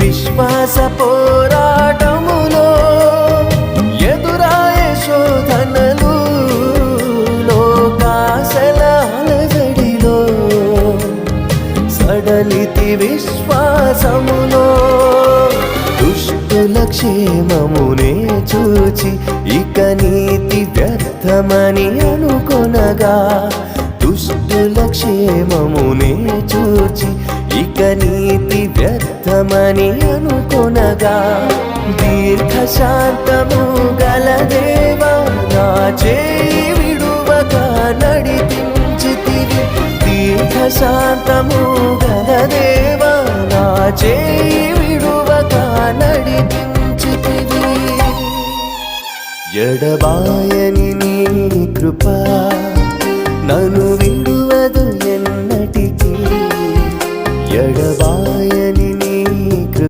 విశ్వాస పోరాటములో ఎదురాయే శోధనలు లోకాశల అలజడిలో సడలితి విశ్వాసములో దుష్టుల క్షేమమునే చూచి ఇక నీతి వ్యర్థమని అనుకొనగా దుష్టుల క్షేమమునే చూచి ఇక నీతి వ్యర్థమని అనుకొనగా దీర్ఘశాంతము గల దేవా నా చేయి విడువక నడిపించితివి దీర్ఘశాంతము గల దేవా నా చేయి విడువక నడిపించితివి ఎడబాయని నీ కృప నన్ను